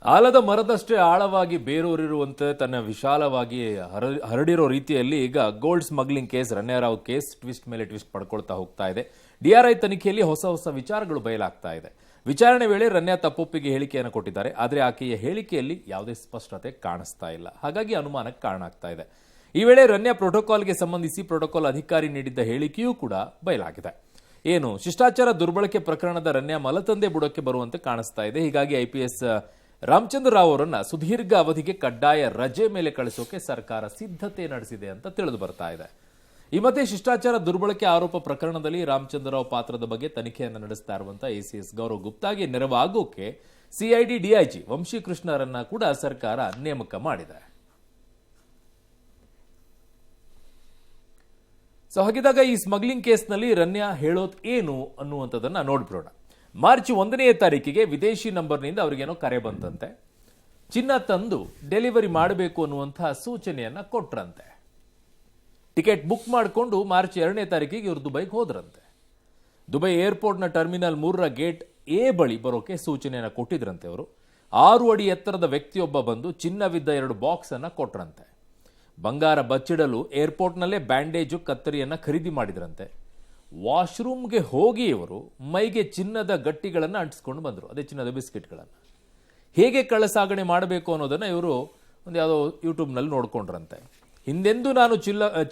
ಆಲದ ಮರದಷ್ಟೇ ಆಳವಾಗಿ ಬೇರೂರಿರುವಂತೆ ತನ್ನ ವಿಶಾಲವಾಗಿ ಹರಡಿರೋ ರೀತಿಯಲ್ಲಿ ಈಗ gold smuggling case ರಣ್ಯಾರಾವ್ case twist ಮೇಲೆ ಟ್ವಿಸ್ಟ್ ಪಡ್ಕೊಳ್ತಾ ಹೋಗ್ತಾ ಇದೆ. ಡಿಆರ್ಐ ತನಿಖೆಯಲ್ಲಿ ಹೊಸ ಹೊಸ ವಿಚಾರಗಳು ಬಯಲಾಗ್ತಾ ಇದೆ. ವಿಚಾರಣೆ ವೇಳೆ ರಣ್ಯಾ ತಪ್ಪೊಪ್ಪಿಗೆ ಹೇಳಿಕೆಯನ್ನು ಕೊಟ್ಟಿದ್ದಾರೆ. ಆದರೆ ಆಕೆಯ ಹೇಳಿಕೆಯಲ್ಲಿ ಯಾವುದೇ ಸ್ಪಷ್ಟತೆ ಕಾಣಿಸ್ತಾ ಇಲ್ಲ. ಹಾಗಾಗಿ ಅನುಮಾನಕ್ಕೆ ಕಾರಣ ಆಗ್ತಾ ಇದೆ. ಈ ವೇಳೆ ರಣ್ಯಾ ಪ್ರೋಟೋಕಾಲ್ಗೆ ಸಂಬಂಧಿಸಿ ಪ್ರೋಟೋಕಾಲ್ ಅಧಿಕಾರಿ ನೀಡಿದ್ದ ಹೇಳಿಕೆಯೂ ಕೂಡ ಬಯಲಾಗಿದೆ. ಏನು ಶಿಷ್ಟಾಚಾರ ದುರ್ಬಳಕೆ ಪ್ರಕರಣದ ರಣ್ಯಾ ಮಲತಂದೆ ಬುಡಕ್ಕೆ ಬರುವಂತೆ ಕಾಣಿಸ್ತಾ ಇದೆ. ಹೀಗಾಗಿ ಐಪಿಎಸ್ ರಾಮಚಂದ್ರ ರಾವ್ ಅವರನ್ನ ಸುದೀರ್ಘ ಅವಧಿಗೆ ಕಡ್ಡಾಯ ರಜೆ ಮೇಲೆ ಕಳಿಸೋಕೆ ಸರ್ಕಾರ ಸಿದ್ಧತೆ ನಡೆಸಿದೆ ಅಂತ ತಿಳಿದು ಬರ್ತಾ ಇದೆ. ಈ ಮಧ್ಯೆ ಶಿಷ್ಟಾಚಾರ ದುರ್ಬಳಕೆ ಆರೋಪ ಪ್ರಕರಣದಲ್ಲಿ ರಾಮಚಂದ್ರ ರಾವ್ ಪಾತ್ರದ ಬಗ್ಗೆ ತನಿಖೆಯನ್ನು ನಡೆಸ್ತಾ ಇರುವಂತಹ ಎಸಿಎಸ್ ಗೌರವ್ ಗುಪ್ತಾಗೆ ನೆರವಾಗೋಕೆ ಸಿಐಡಿ ಡಿಐಜಿ ವಂಶೀಕೃಷ್ಣರನ್ನ ಕೂಡ ಸರ್ಕಾರ ನೇಮಕ ಮಾಡಿದೆ. ಸೊ ಹಾಗಿದ್ದಾಗ ಈ ಸ್ಮಗ್ಲಿಂಗ್ ಕೇಸ್ನಲ್ಲಿ ರಣ್ಯಾ ಹೇಳೋದು ಏನು ಅನ್ನುವಂಥದ್ದನ್ನ ನೋಡ್ಬಿಡೋಣ. ಮಾರ್ಚ್ 1ನೇ ತಾರೀಕಿಗೆ ವಿದೇಶಿ ನಂಬರ್ನಿಂದ ಅವರಿಗೇನೋ ಕರೆ ಬಂತಂತೆ. ಚಿನ್ನ ತಂದು ಡೆಲಿವರಿ ಮಾಡಬೇಕು ಅನ್ನುವಂತಹ ಸೂಚನೆಯನ್ನ ಕೊಟ್ರಂತೆ. ಟಿಕೆಟ್ ಬುಕ್ ಮಾಡಿಕೊಂಡು ಮಾರ್ಚ್ 2ನೇ ತಾರೀಕಿಗೆ ಇವರು ದುಬೈಗೆ ಹೋದ್ರಂತೆ. ದುಬೈ ಏರ್ಪೋರ್ಟ್ನ ಟರ್ಮಿನಲ್ 3ರ ಗೇಟ್ ಎ ಬಳಿ ಬರೋಕೆ ಸೂಚನೆಯನ್ನ ಕೊಟ್ಟಿದ್ರಂತೆ. ಅವರು 6 ಅಡಿ ಎತ್ತರದ ವ್ಯಕ್ತಿಯೊಬ್ಬ ಬಂದು ಚಿನ್ನವಿದ್ದ 2 ಬಾಕ್ಸ್ ಅನ್ನ ಕೊಟ್ರಂತೆ. ಬಂಗಾರ ಬಚ್ಚಿಡಲು ಏರ್ಪೋರ್ಟ್ನಲ್ಲೇ ಬ್ಯಾಂಡೇಜು ಕತ್ತರಿಯನ್ನ ಖರೀದಿ ಮಾಡಿದ್ರಂತೆ. ವಾಶ್ರೂಮ್ಗೆ ಹೋಗಿ ಇವರು ಮೈಗೆ ಚಿನ್ನದ ಗಟ್ಟಿಗಳನ್ನು ಅಂಟಿಸ್ಕೊಂಡು ಬಂದರು. ಅದೇ ಚಿನ್ನದ ಬಿಸ್ಕೆಟ್ಗಳನ್ನು ಹೇಗೆ ಕಳ್ಳಸಾಗಣೆ ಮಾಡಬೇಕು ಅನ್ನೋದನ್ನು ಇವರು ಒಂದು ಯಾವುದೋ ಯೂಟ್ಯೂಬ್ನಲ್ಲಿ ನೋಡ್ಕೊಂಡ್ರಂತೆ. ಹಿಂದೆಂದೂ ನಾನು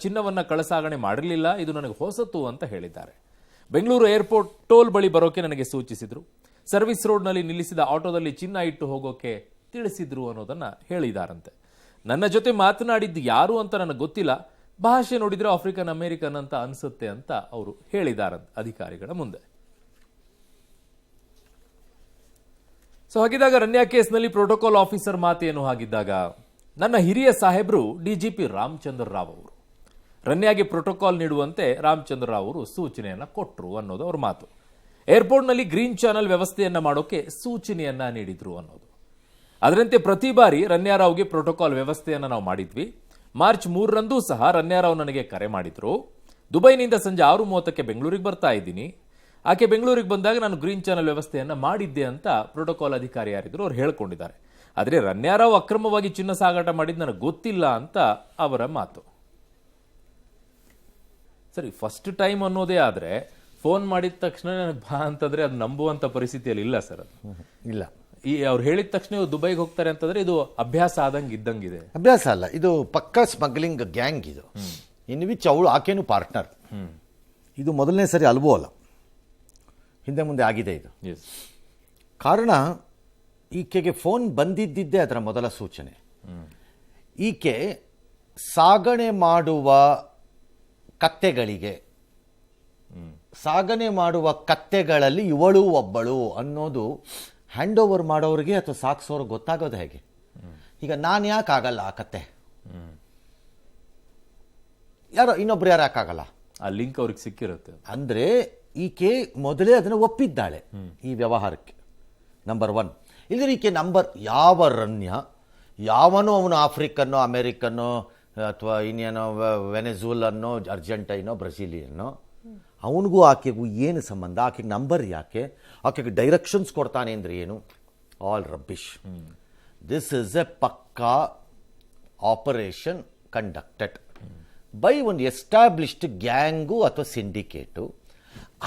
ಚಿನ್ನವನ್ನು ಕಳ್ಳಸಾಗಣೆ ಮಾಡಿರಲಿಲ್ಲ, ಇದು ನನಗೆ ಹೊಸತು ಅಂತ ಹೇಳಿದ್ದಾರೆ. ಬೆಂಗಳೂರು ಏರ್ಪೋರ್ಟ್ ಟೋಲ್ ಬಳಿ ಬರೋಕೆ ನನಗೆ ಸೂಚಿಸಿದ್ರು. ಸರ್ವಿಸ್ ರೋಡ್ನಲ್ಲಿ ನಿಲ್ಲಿಸಿದ ಆಟೋದಲ್ಲಿ ಚಿನ್ನ ಇಟ್ಟು ಹೋಗೋಕೆ ತಿಳಿಸಿದ್ರು ಅನ್ನೋದನ್ನು ಹೇಳಿದಾರಂತೆ. ನನ್ನ ಜೊತೆ ಮಾತನಾಡಿದ್ದು ಯಾರು ಅಂತ ನನಗೆ ಗೊತ್ತಿಲ್ಲ, ಭಾಷೆ ನೋಡಿದ್ರೆ ಆಫ್ರಿಕನ್ ಅಮೆರಿಕನ್ ಅಂತ ಅನ್ಸುತ್ತೆ ಅಂತ ಅವರು ಹೇಳಿದಾರಂತೆ ಅಧಿಕಾರಿಗಳ ಮುಂದೆ. ಸೊ ಹಾಗಿದ್ದಾಗ ರಣ್ಯಾ ಕೇಸ್ನಲ್ಲಿ ಪ್ರೋಟೋಕಾಲ್ ಆಫೀಸರ್ ಮಾತೇನು ಹಾಗಿದ್ದಾಗ, ನನ್ನ ಹಿರಿಯ ಸಾಹೇಬ್ರು ಡಿಜಿಪಿ ರಾಮಚಂದ್ರ ರಾವ್ ಅವರು ರಣ್ಯಾಗೆ ಪ್ರೋಟೋಕಾಲ್ ನೀಡುವಂತೆ ರಾಮಚಂದ್ರ ರಾವ್ ಅವರು ಸೂಚನೆಯನ್ನ ಕೊಟ್ಟರು ಅನ್ನೋದು ಅವ್ರ ಮಾತು. ಏರ್ಪೋರ್ಟ್ನಲ್ಲಿ ಗ್ರೀನ್ ಚಾನಲ್ ವ್ಯವಸ್ಥೆಯನ್ನ ಮಾಡೋಕೆ ಸೂಚನೆಯನ್ನ ನೀಡಿದ್ರು ಅನ್ನೋದು. ಅದರಂತೆ ಪ್ರತಿ ಬಾರಿ ರಣ್ಯಾರಾವ್ಗೆ ಪ್ರೋಟೋಕಾಲ್ ವ್ಯವಸ್ಥೆಯನ್ನು ನಾವು ಮಾಡಿದ್ವಿ. ಮಾರ್ಚ್ 3ರಂದೂ ಸಹ ರಣ್ಯಾರಾವ್ ನನಗೆ ಕರೆ ಮಾಡಿದ್ರು. ದುಬೈನಿಂದ ಸಂಜೆ 6:30ಕ್ಕೆ ಬೆಂಗಳೂರಿಗೆ ಬರ್ತಾ ಇದ್ದೀನಿ. ಆಕೆ ಬೆಂಗಳೂರಿಗೆ ಬಂದಾಗ ನಾನು ಗ್ರೀನ್ ಚಾನಲ್ ವ್ಯವಸ್ಥೆಯನ್ನು ಮಾಡಿದ್ದೆ ಅಂತ ಪ್ರೋಟೋಕಾಲ್ ಅಧಿಕಾರಿ ಯಾರಿದ್ರು ಅವ್ರು ಹೇಳ್ಕೊಂಡಿದ್ದಾರೆ. ಆದರೆ ರಣ್ಯಾರಾವ್ ಅಕ್ರಮವಾಗಿ ಚಿನ್ನ ಸಾಗಾಟ ಮಾಡಿದ್ದು ನನಗೆ ಗೊತ್ತಿಲ್ಲ ಅಂತ ಅವರ ಮಾತು. ಸರಿ, ಫಸ್ಟ್ ಟೈಮ್ ಅನ್ನೋದೇ ಆದರೆ ಫೋನ್ ಮಾಡಿದ ತಕ್ಷಣ ನನಗೆ ಬಾ ಅಂತಂದ್ರೆ ಅದು ನಂಬುವಂತ ಪರಿಸ್ಥಿತಿಯಲ್ಲಿ ಇಲ್ಲ ಸರ್. ಅದು ಇಲ್ಲ. ಅವ್ರು ಹೇಳಿದ ತಕ್ಷಣ ದುಬೈಗೆ ಹೋಗ್ತಾರೆ ಅಂತಂದ್ರೆ ಇದು ಅಭ್ಯಾಸ ಆದಂಗೆ ಇದ್ದಂಗಿದೆ. ಅಭ್ಯಾಸ ಅಲ್ಲ, ಇದು ಪಕ್ಕಾ ಸ್ಮಗ್ಲಿಂಗ್ ಗ್ಯಾಂಗ್ ಇದು. ಇನ್ ವಿಚ್ ಅವಳು ಆಕೆನೂ ಪಾರ್ಟ್ನರ್. ಇದು ಮೊದಲನೇ ಸರಿ ಅಲ್ವೋ ಅಲ್ಲ, ಹಿಂದೆ ಮುಂದೆ ಆಗಿದೆ ಇದು. ಕಾರಣ ಈಕೆಗೆ ಫೋನ್ ಬಂದಿದ್ದಿದ್ದೇ ಅದರ ಮೊದಲ ಸೂಚನೆ. ಈಕೆ ಸಾಗಣೆ ಮಾಡುವ ಕತ್ತೆಗಳಲ್ಲಿ ಇವಳು ಒಬ್ಬಳು ಅನ್ನೋದು ಹ್ಯಾಂಡ್ ಓವರ್ ಮಾಡೋರಿಗೆ ಅಥವಾ ಸಾಕ್ಸೋರಿಗೆ ಗೊತ್ತಾಗೋದು ಹೇಗೆ? ಈಗ ನಾನು ಯಾಕೆ ಆಗಲ್ಲ ಆ ಕತ್ತೆ? ಯಾರೋ ಇನ್ನೊಬ್ರು ಯಾರು ಯಾಕಾಗಲ್ಲ? ಆ ಲಿಂಕ್ ಅವ್ರಿಗೆ ಸಿಕ್ಕಿರುತ್ತೆ. ಅಂದ್ರೆ ಈಕೆ ಮೊದಲೇ ಅದನ್ನು ಒಪ್ಪಿದ್ದಾಳೆ ಈ ವ್ಯವಹಾರಕ್ಕೆ. ನಂಬರ್ 1. ಇಲ್ಲದ್ರೆ ಈಕೆ ಯಾವ ರಣ್ಯ, ಯಾವನೋ ಅವನು ಆಫ್ರಿಕನ್ನೋ ಅಮೇರಿಕನ್ನೋ ಅಥವಾ ಇನ್ನೇನೋ ವೆನೆಜುಲನ್ನೋ ಅರ್ಜೆಂಟೈನೋ ಬ್ರೆಜಿಲಿಯನ್ನೋ, ಅವನಿಗೂ ಆಕೆಗೂ ಏನು ಸಂಬಂಧ? ಆಕೆಗೆ ನಂಬರ್ ಯಾಕೆ? ಆಕೆಗೆ ಡೈರೆಕ್ಷನ್ಸ್ ಕೊಡ್ತಾನೆ ಅಂದ್ರೆ ಏನು? All rubbish. This is A ಪಕ್ಕಾ ಆಪರೇಷನ್ ಕಂಡಕ್ಟೆಡ್ ಬೈ ಒಂದು ಎಸ್ಟಾಬ್ಲಿಷ್ಡ್ ಗ್ಯಾಂಗು ಅಥವಾ ಸಿಂಡಿಕೇಟು.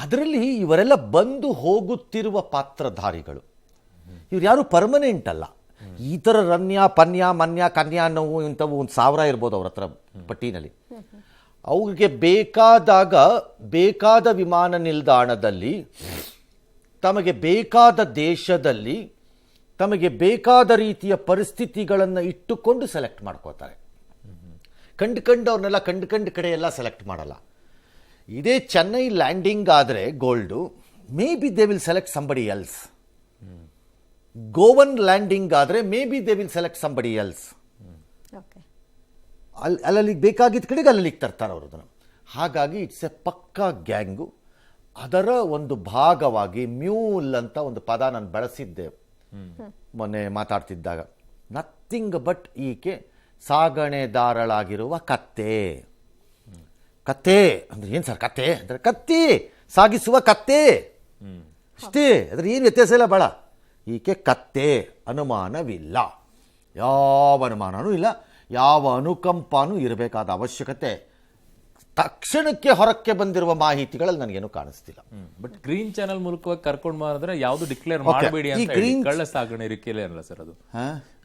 ಅದರಲ್ಲಿ ಇವರೆಲ್ಲ ಬಂದು ಹೋಗುತ್ತಿರುವ ಪಾತ್ರಧಾರಿಗಳು. ಇವ್ರು ಯಾರು ಪರ್ಮನೆಂಟ್ ಅಲ್ಲ. ಈ ಥರ ರಣ್ಯಾ, ಪನ್ಯ, ಮನ್ಯ, ಕನ್ಯಾ ಅನ್ನೋವು ಇಂಥವು 1000 ಇರ್ಬೋದು ಅವ್ರ ಹತ್ರ ಪಟ್ಟಿನಲ್ಲಿ. ಅವ್ರಿಗೆ ಬೇಕಾದ ವಿಮಾನ ನಿಲ್ದಾಣದಲ್ಲಿ, ತಮಗೆ ಬೇಕಾದ ದೇಶದಲ್ಲಿ, ತಮಗೆ ಬೇಕಾದ ರೀತಿಯ ಪರಿಸ್ಥಿತಿಗಳನ್ನು ಇಟ್ಟುಕೊಂಡು ಸೆಲೆಕ್ಟ್ ಮಾಡ್ಕೋತಾರೆ. ಅವ್ರನ್ನೆಲ್ಲ ಕಂಡು ಕಡೆ ಎಲ್ಲ ಸೆಲೆಕ್ಟ್ ಮಾಡಲ್ಲ. ಇದೇ ಚೆನ್ನೈ ಲ್ಯಾಂಡಿಂಗ್ ಆದರೆ gold, may be they will select somebody else. ಗೋವನ್ ಲ್ಯಾಂಡಿಂಗ್ ಆದರೆ may be they will select somebody else. ಅಲ್ಲಿಗೆ ಬೇಕಾಗಿದ್ದ ಕಡೆಗೆ ಅಲ್ಲಿಗೆ ತರ್ತಾರೆ ಅವರು ಅದನ್ನು. ಹಾಗಾಗಿ ಇಟ್ಸ್ ಎ ಪಕ್ಕಾ ಗ್ಯಾಂಗು. ಅದರ ಒಂದು ಭಾಗವಾಗಿ ಮ್ಯೂಲ್ ಅಂತ ಒಂದು ಪದ ನಾನು ಬಳಸಿದ್ದೆ ಮೊನ್ನೆ ಮಾತಾಡ್ತಿದ್ದಾಗ. ನಥಿಂಗ್ ಬಟ್ ಈಕೆ ಸಾಗಣೆದಾರಳಾಗಿರುವ ಕತ್ತೆ ಅಂದ್ರೆ ಏನು ಸರ್? ಕತ್ತೆ ಅಂದರೆ ಕತ್ತಿ ಸಾಗಿಸುವ ಕತ್ತೆ ಅಷ್ಟೇ. ಅದ್ರ ಏನು ವ್ಯತ್ಯಾಸ ಇಲ್ಲ. ಭಾಳ ಈಕೆ ಕತ್ತೆ, ಅನುಮಾನವಿಲ್ಲ, ಯಾವ ಅನುಮಾನವೂ ಇಲ್ಲ, ಯಾವ ಅನುಕಂಪನೂ ಇರಬೇಕಾದ ಅವಶ್ಯಕತೆ ತಕ್ಷಣಕ್ಕೆ ಹೊರಕ್ಕೆ ಬಂದಿರುವ ಮಾಹಿತಿಗಳಲ್ಲಿ ನನಗೇನು ಕಾಣಿಸ್ತಿಲ್ಲ. ಬಟ್ ಗ್ರೀನ್ ಚಾನಲ್ ಮೂಲಕವಾಗಿ ಕರ್ಕೊಂಡು ಬಂದ್ರೆ ಯಾವುದು ಡಿಕ್ಲೇರ್ ಮಾಡಬೇಡಿ ಅಂತ ಕಳ್ಳ ಸಾಗಣೆ ರೀತಿಯಲ್ಲೇ ಅಲ್ಲ ಸರ್ ಅದು?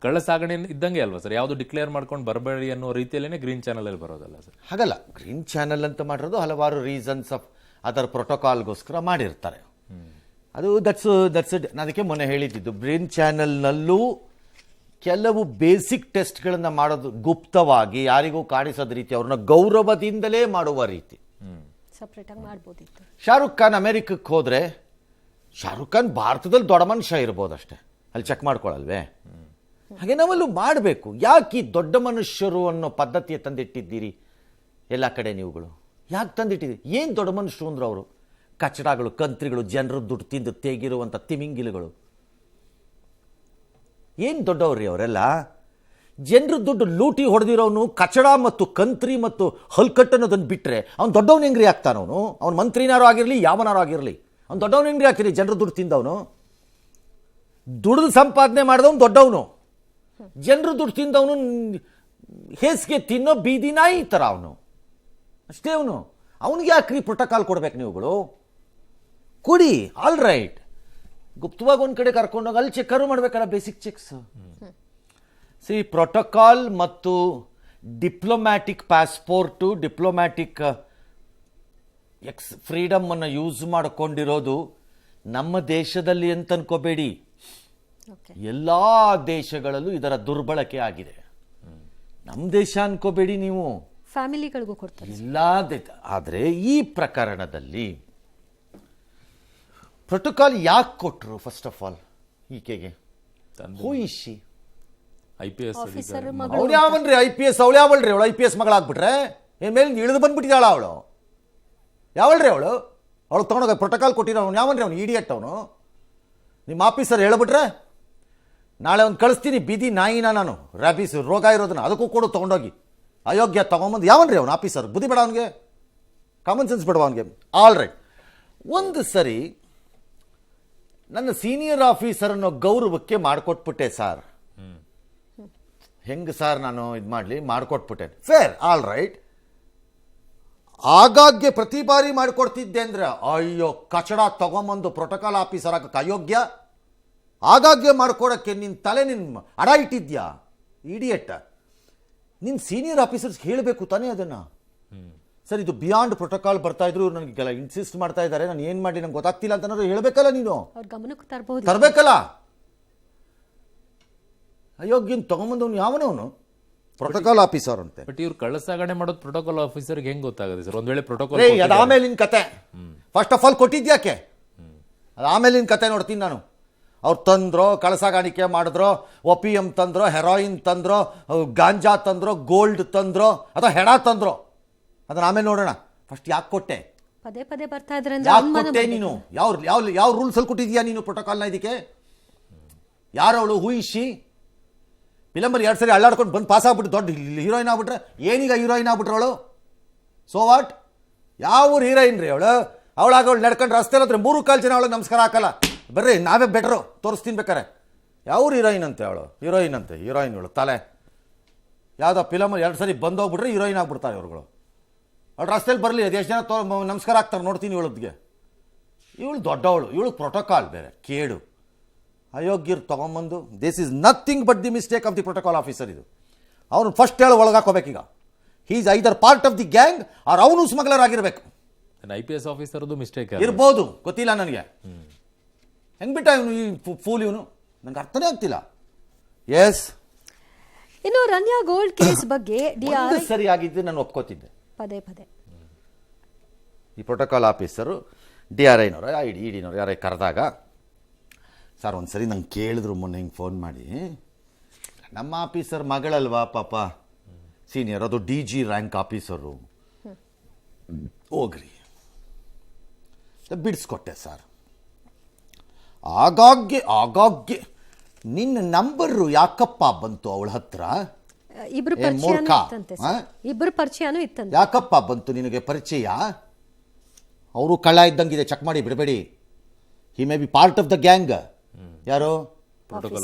ಕಳ್ಳ ಸಾಗಣೆ ಇದ್ದಂಗೆ ಅಲ್ವಾ ಸರ್? ಯಾವುದು ಡಿಕ್ಲೇರ್ ಮಾಡ್ಕೊಂಡು ಬರಬೇಡಿ ಅನ್ನೋ ರೀತಿಯಲ್ಲೇ ಗ್ರೀನ್ ಚಾನಲ್ ಅಲ್ಲಿ ಬರೋದಲ್ಲ ಸರ್? ಹಾಗಲ್ಲ, ಗ್ರೀನ್ ಚಾನಲ್ ಅಂತ ಮಾಡಿರೋದು ಹಲವಾರು ರೀಸನ್ಸ್ ಆಫ್ ಅದರ ಪ್ರೋಟೋಕಾಲ್ಗೋಸ್ಕರ ಮಾಡಿರ್ತಾರೆ. ಅದು ದಟ್ಸ್ ಅದಕ್ಕೆ ಮೊನ್ನೆ ಹೇಳಿದ್ದು, ಗ್ರೀನ್ ಚಾನಲ್ನಲ್ಲೂ ಕೆಲವು ಬೇಸಿಕ್ ಟೆಸ್ಟ್ಗಳನ್ನು ಮಾಡೋದು ಗುಪ್ತವಾಗಿ, ಯಾರಿಗೂ ಕಾಣಿಸೋದ ರೀತಿ, ಅವ್ರನ್ನ ಗೌರವದಿಂದಲೇ ಮಾಡುವ ರೀತಿ. ಶಾರುಖ್ ಖಾನ್ ಅಮೆರಿಕಕ್ಕೆ ಹೋದ್ರೆ ಶಾರುಖ್ ಖಾನ್ ಭಾರತದಲ್ಲಿ ದೊಡ್ಡ ಮನುಷ್ಯ ಇರ್ಬೋದಷ್ಟೇ, ಅಲ್ಲಿ ಚೆಕ್ ಮಾಡ್ಕೊಳಲ್ವೇ? ಹಾಗೆ ನಾವಲ್ಲೂ ಮಾಡಬೇಕು. ಯಾಕೆ ಈ ದೊಡ್ಡ ಮನುಷ್ಯರು ಅನ್ನೋ ಪದ್ಧತಿಯ ತಂದಿಟ್ಟಿದ್ದೀರಿ ಎಲ್ಲ ಕಡೆ ನೀವುಗಳು? ಯಾಕೆ ತಂದಿಟ್ಟಿದ್ದೀರಿ? ಏನು ದೊಡ್ಡ ಮನುಷ್ಯರು ಅಂದ್ರೆ ಅವರು ಕಚಡಗಳು, ಕಂತ್ರಿಗಳು, ಜನರು ದುಡ್ಡು ತಿಂದು ತೆಗಿರುವಂಥ ತಿಮಿಂಗಿಲುಗಳು. ಏನು ದೊಡ್ಡವ್ರಿ ಅವರೆಲ್ಲ? ಜನರು ದುಡ್ಡು ಲೂಟಿ ಹೊಡೆದಿರೋನು ಕಚಡ ಮತ್ತು ಕಂತ್ರಿ ಮತ್ತು ಹಲ್ಕಟ್ಟು ಅನ್ನೋದನ್ನು ಬಿಟ್ಟರೆ ಅವ್ನು ದೊಡ್ಡವನು ಹೆಂಗ್ರಿ ಆಗ್ತಾನವನು? ಅವ್ನು ಮಂತ್ರಿನಾರು ಆಗಿರಲಿ, ಯಾವನಾರು ಆಗಿರಲಿ, ಅವ್ನು ದೊಡ್ಡವನು ಹೆಂಗ್ರಿ ಆಗ್ತೀರಿ? ಜನರು ದುಡ್ಡು ತಿಂದವನು, ದುಡ್ದು ಸಂಪಾದನೆ ಮಾಡಿದವನು ದೊಡ್ಡವನು. ಜನರು ದುಡ್ಡು ತಿಂದವನು ಹೇಸಿಗೆ ತಿನ್ನೋ ಬೀದಿ ನಾಯಿ ಥರ ಅವನು ಅಷ್ಟೇ. ಅವನಿಗೆ ಯಾಕ್ರಿ ಪ್ರೋಟೋಕಾಲ್ ಕೊಡ್ಬೇಕು ನೀವುಗಳು? ಕೊಡಿ, ಆಲ್ ರೈಟ್. ಗುಪ್ತವಾಗಿ ಒಂದು ಕಡೆ ಕರ್ಕೊಂಡೋಗಿ ಅಲ್ಲಿ ಚೆಕ್ಕರು ಮಾಡ್ಬೇಕಲ್ಲ, ಬೇಸಿಕ್ ಚೆಕ್ಸ್. ಪ್ರೋಟೋಕಾಲ್ ಮತ್ತು ಡಿಪ್ಲೊಮ್ಯಾಟಿಕ್ ಪ್ಯಾಸ್ಪೋರ್ಟು, ಡಿಪ್ಲೊಮ್ಯಾಟಿಕ್ ಫ್ರೀಡಮ್ ಅನ್ನು ಯೂಸ್ ಮಾಡಿಕೊಂಡಿರೋದು ನಮ್ಮ ದೇಶದಲ್ಲಿ ಅಂತ ಅನ್ಕೋಬೇಡಿ, ಎಲ್ಲ ದೇಶಗಳಲ್ಲೂ ಇದರ ದುರ್ಬಳಕೆ ಆಗಿದೆ. ನಮ್ಮ ದೇಶ ಅನ್ಕೋಬೇಡಿ ನೀವು, ಫ್ಯಾಮಿಲಿಗಳಿಗೂ ಕೊಡ್ತಾರೆ ಇಲ್ಲ. ಆದರೆ ಈ ಪ್ರಕರಣದಲ್ಲಿ ಪ್ರೋಟೋಕಾಲ್ ಯಾಕೆ ಕೊಟ್ಟರು? ಫಸ್ಟ್ ಆಫ್ ಆಲ್ ಈಕೆಗೆ ಹೂ ಇಸ್ ಶಿ? IPS ಅವಳು ಯಾವನ್ರಿ IPS? ಅವಳು ಯಾವಳ್ರಿ? ಅವಳು IPS ಮಗಳಾಗ್ಬಿಟ್ರೆ ಏನ್ ಮೇಲೆ ಇಳಿದು ಬಂದ್ಬಿಟ್ಟಿದ್ದಾಳ ಅವಳು? ಯಾವಳ್ರಿ ಅವಳು? ಅವಳು ತೊಗೊಂಡೋಗ ಪ್ರೋಟೋಕಾಲ್ ಕೊಟ್ಟಿರೋ ಅವನು ಯಾವನ್ರಿ? ಅವನು ಇಡಿಯಟ್ ಅವನು. ನಿಮ್ಮ ಆಫೀಸರ್ ಹೇಳ್ಬಿಟ್ರೆ ನಾಳೆ ಅವ್ನು ಕಳಿಸ್ತೀನಿ ಬೀದಿ ನಾಯಿನ ನಾನು, ರ್ಯಾಬಿಸ್ ರೋಗ ಇರೋದನ್ನ, ಅದಕ್ಕೂ ಕೊಡು ತೊಗೊಂಡೋಗಿ. ಅಯೋಗ್ಯ ತಗೊಂಬಂದು ಯಾವನ್ರಿ ಅವನು ಆಫೀಸರ್? ಬುದ್ಧಿ ಬೇಡ ಅವನಿಗೆ, ಕಾಮನ್ ಸೆನ್ಸ್ ಬೇಡವ ಅವನಿಗೆ? All right. ಒಂದು ಸರಿ ನನ್ನ ಸೀನಿಯರ್ ಆಫೀಸರ್ ಅನ್ನೋ ಗೌರವಕ್ಕೆ ಮಾಡಿಕೊಟ್ಬಿಟ್ಟೆ ಸರ್. ಹೆಂಗೆ ಸರ್ ನಾನು ಇದು ಮಾಡಲಿ? ಮಾಡಿಕೊಟ್ಬಿಟ್ಟೆ, ಫೇರ್, ಆಲ್ ರೈಟ್. ಆಗಾಗ್ಗೆ ಪ್ರತಿ ಬಾರಿ ಮಾಡಿಕೊಡ್ತಿದ್ದೆ ಅಂದರೆ ಅಯ್ಯೋ ಕಚಡ ತಗೊಂಬಂದು ಪ್ರೋಟೋಕಾಲ್ ಆಫೀಸರ್ ಆಗಕ್ಕೆ ಅಯೋಗ್ಯ. ಆಗಾಗ್ಗೆ ಮಾಡ್ಕೊಡೋಕ್ಕೆ ನಿನ್ನ ತಲೆ ನಿನ್ನ ಅಡ ಇಟ್ಟಿದ್ಯಾ ಇಡಿಯಟ್? ನಿನ್ನ ಸೀನಿಯರ್ ಆಫೀಸರ್ಸ್ ಹೇಳಬೇಕು ತಾನೇ ಅದನ್ನು. ಸರ್ ಇದು ಬಿಯಾಂಡ್ ಪ್ರೋಟೋಕಾಲ್ ಬರ್ತಾ ಇದ್ರು, ನನಗೆಲ್ಲ ಇನ್ಸಿಸ್ಟ್ ಮಾಡ್ತಾ ಇದ್ದಾರೆ, ನಾನು ಏನು ಮಾಡಿ ನಂಗೆ ಗೊತ್ತಾಗ್ತಿಲ್ಲ ಅಂತ ಹೇಳಬೇಕಲ್ಲ, ನೀನು ತರಬೇಕಲ್ಲ. ಅಯೋಗ್ಯನ್ ತಗೊಂಬಂದವನು ಯಾವನವನು? ಪ್ರೋಟೋಕಾಲ್ ಆಫೀಸರ್ ಅಂತೆ. ಬಟ್ ಇವ್ರು ಕಳ್ಳ ಸಾಗಣೆ ಮಾಡೋದು ಪ್ರೋಟೋಕಾಲ್ ಆಫೀಸರ್ಗೆ ಹೆಂಗ್ ಗೊತ್ತಾಗುತ್ತೆ ಸರ್? ಒಂದ್ ವೇಳೆ ಪ್ರೋಟೋಕಾಲ್ ಅದಾಮೇಲಿನ ಕತೆ. ಫಸ್ಟ್ ಆಫ್ ಆಲ್ ಕೊಟ್ಟಿದ್ಯಾಕೆ? ಅದಾಮೇಲಿನ ಕತೆ ನೋಡ್ತೀನಿ ನಾನು. ಅವ್ರು ತಂದ್ರೋ, ಕಳಸಾಗಾಣಿಕೆ ಮಾಡಿದ್ರೋ, OPM ತಂದ್ರೋ, ಹೆರಾಯಿನ್ ತಂದ್ರೋ, ಗಾಂಜಾ ತಂದ್ರೋ, ಗೋಲ್ಡ್ ತಂದ್ರೋ, ಅಥವಾ ಹೆಣ ತಂದ್ರೋ, ಅದನ್ನ ಆಮೇಲೆ ನೋಡೋಣ. ಫಸ್ಟ್ ಯಾಕೆ ಕೊಟ್ಟೆ? ಪದೇ ಪದೇ ಬರ್ತಾ ಇದ್ರೆ ಯಾಕೆ ಕೊಟ್ಟೆ ನೀನು? ಯಾವ ರೂಲ್ಸ್ ಅಲ್ಲಿ ಕೊಟ್ಟಿದ್ಯಾ ನೀನು ಪ್ರೋಟೋಕಾಲ್ನ? ಇದಕ್ಕೆ ಯಾರವಳು? Who is she? ಫಿಲಮಲ್ಲಿ 2 ಸರಿ ಅಳ್ಳಾಡ್ಕೊಂಡು ಬಂದು ಪಾಸ್ ಆಗ್ಬಿಟ್ಟು ದೊಡ್ಡ ಹೀರೋಯಿನ್ ಆಗ್ಬಿಟ್ರೆ ಏನೀಗ ಹೀರೋಯಿನ್ ಆಗ್ಬಿಟ್ರವಳು? So what? ಯಾವ ಹೀರೋಯಿನ್ ರೀ ಅವಳು? ಅವಳಾಗವಳು ನಡ್ಕೊಂಡು ರಸ್ತೆ ಹೋದ್ರೆ 3 ಜನ ಅವಳಿಗೆ ನಮಸ್ಕಾರ ಹಾಕಲ್ಲ. ಬರ್ರಿ ನಾವೇ ಬೆಟ್ರು ತೋರಿಸ್ತೀನಿ ಬೇಕಾರೆ. ಯಾವ ಹೀರೋಯಿನ್ ಅಂತೆ ಅವಳು? ಹೀರೋಯಿನ್ ಅಂತೆ, ಹೀರೋಯಿನ್ಗಳು ತಲೆ. ಯಾವುದೋ ಫಿಲಮಲ್ಲಿ 2 ಸರಿ ಬಂದೋಗ್ಬಿಟ್ರೆ ಹೀರೋಯಿನ್ ಆಗ್ಬಿಡ್ತಾರೆ ಇವ್ರುಗಳು. ಅವಳು ರಸ್ತೆಯಲ್ಲಿ ಬರಲಿ, ಅದು ಎಷ್ಟು ಜನ ನಮಸ್ಕಾರ ಆಗ್ತಾರೆ ನೋಡ್ತೀನಿ ಇವಳದ್ಗೆ. ಇವಳು ದೊಡ್ಡವಳು, ಇವಳು ಪ್ರೋಟೋಕಾಲ್ ಬೇರೆ ಕೇಡು. ಅಯೋಗ್ಯರು ತಗೊಂಬಂದು this is nothing but the mistake of the protocol officer. ಇದು ಅವನು ಫಸ್ಟ್ ಹೇಳಿ ಒಳಗಾಕೋಬೇಕೀಗ. He is either part of the gang or ಅವನು ಸ್ಮಗ್ಲರ್ ಆಗಿರಬೇಕು. IPS ಆಫೀಸರ್ದು ಮಿಸ್ಟೇಕ್ ಇರ್ಬೋದು, ಗೊತ್ತಿಲ್ಲ ನನಗೆ. ಹೆಂಗ್ ಬಿಟ್ಟ ಇವನು ಈ ಫೂಲ್? ಇವನು ನಂಗೆ ಅರ್ಥನೇ ಆಗ್ತಿಲ್ಲ. ಎಸ್, ಇನ್ನು ರನ್ಯಾ ಗೋಲ್ಡ್ ಕೇಸ್ ಬಗ್ಗೆ ಸರಿಯಾಗಿದ್ದು ನಾನು ಒಪ್ಕೋತಿದ್ದೆ. ಪದೇ ಪದೇ ಈ ಪ್ರೋಟೋಕಾಲ್ ಆಫೀಸರು DRIನವರು ಇಡಿನವರು ಯಾರೇ ಕರೆದಾಗ, ಸರ್ ಒಂದು ಸರಿ ನಂಗೆ ಕೇಳಿದ್ರು ಮೊನ್ನೆ ಹಿಂಗೆ ಫೋನ್ ಮಾಡಿ, ನಮ್ಮ ಆಫೀಸರ್ ಮಗಳಲ್ವಾ ಪಾಪ ಸೀನಿಯರ್, ಅದು DG ರ್ಯಾಂಕ್ ಆಫೀಸರು, ಹೋಗ್ರಿ ಬಿಡಿಸ್ಕೊಟ್ಟೆ ಸರ್. ಆಗಾಗ್ಗೆ ನಿನ್ನ ನಂಬರು ಯಾಕಪ್ಪ ಬಂತು ಅವಳ ಹತ್ರ? ಇಬ್ರು ಪರಿಚಯನೂ ಇತ್ತಂತೆ. ಯಾಕಪ್ಪ ಬಂತು ನಿನಗೆ ಪರಿಚಯ? ಅವರು ಕಳ್ಳ ಇದ್ದಂಗಿದೆ, ಚೆಕ್ ಮಾಡಿ ಬಿಡಬೇಡಿ. He may be part of the gang. ಯಾರು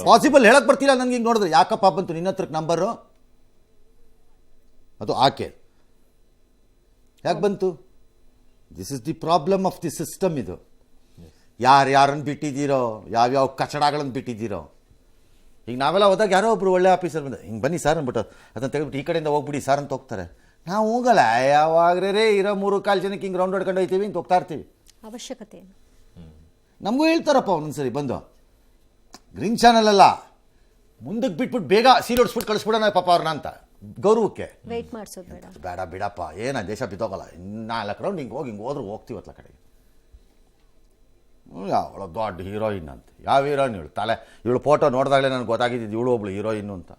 ಪಾಸಿಬಲ್ ಹೇಳಕ್ ಬರ್ತಿಲ್ಲ ನನಗೆ. ಈಗ ನೋಡಿದ್ರೆ ಯಾಕಪ್ಪ ಬಂತು ನಿನ್ನ ಹತ್ರಕ್ಕೆ ನಂಬರು? ಅದು ಆಕೆ ಯಾಕೆ ಬಂತು? This is the problem of the system. ಇದು ಯಾರನ್ನು ಬಿಟ್ಟಿದ್ದೀರೋ, ಯಾವ್ಯಾವ ಕಚಡಗಳನ್ನು ಬಿಟ್ಟಿದ್ದೀರೋ. ಈಗ ನಾವೆಲ್ಲ ಹೋದಾಗ ಯಾರೋ ಒಬ್ರು ಒಳ್ಳೆ ಆಫೀಸರ್ ಬಂದ, ಹಿಂಗೆ ಬನ್ನಿ ಸರ್ ಅಂದ್ಬಿಟ್ಟು ಅದನ್ನು ತೆಗೆದ್ಬಿಟ್ಟು ಈ ಕಡೆಯಿಂದ ಹೋಗ್ಬಿಡಿ ಸರ್ ಅಂತ ಹೋಗ್ತಾರೆ. ನಾವು ಹೋಗಲ್ಲ, ಯಾವಾಗ್ರೇ ಇರೋ 3-4 ಜನಕ್ಕೆ ಹಿಂಗೆ ರೌಂಡ್ ಹೊಡ್ಕೊಂಡು ಹೋಗ್ತೀವಿ ಅಂತ ಹೋಗ್ತಾ ಇರ್ತೀವಿ. ಅವಶ್ಯಕತೆ ನಮಗೂ ಹೇಳ್ತಾರಪ್ಪ ಒಂದೊಂದ್ಸರಿ ಬಂದು, ಗ್ರೀನ್ ಚಾನಲ್ ಅಲ್ಲ ಮುಂದಕ್ಕೆ ಬಿಟ್ಬಿಟ್ಟು ಬೇಗ ಸೀಲ್ ಹೊಡ್ಸ್ಬಿಟ್ಟು ಕಳಿಸ್ಬಿಡೋಣ ಪಾಪ ಅವ್ರನ್ನ ಅಂತ ಗೌರವಕ್ಕೆ. ವೆಯ್ಟ್ ಮಾಡಿಸೋದು ಬೇಡ. ಬೇಡ ಬಿಡಪ್ಪ, ಏನ ದೇಶ ಬಿದ್ದೋಗಲ್ಲ, 4 ರೌಂಡ್ ಹಿಂಗೆ ಹೋಗಿ ಹಿಂಗೆ ಹೋದ್ರೂ ಹೋಗ್ತೀವತ್ಲ ಕಡೆಗೆ. ಅವಳು ದೊಡ್ಡ ಹೀರೋಯಿನ್ ಅಂತ. ಯಾವ ಹೀರೋಯಿನ್ ಇವಳು? ತಲೆ ಇವಳು ಫೋಟೋ ನೋಡಿದಾಗಲೇ ನನಗೆ ಗೊತ್ತಾಗಿದ್ದು ಇವಳು ಒಬ್ಳು ಹೀರೋಯಿನ್ನು ಅಂತ.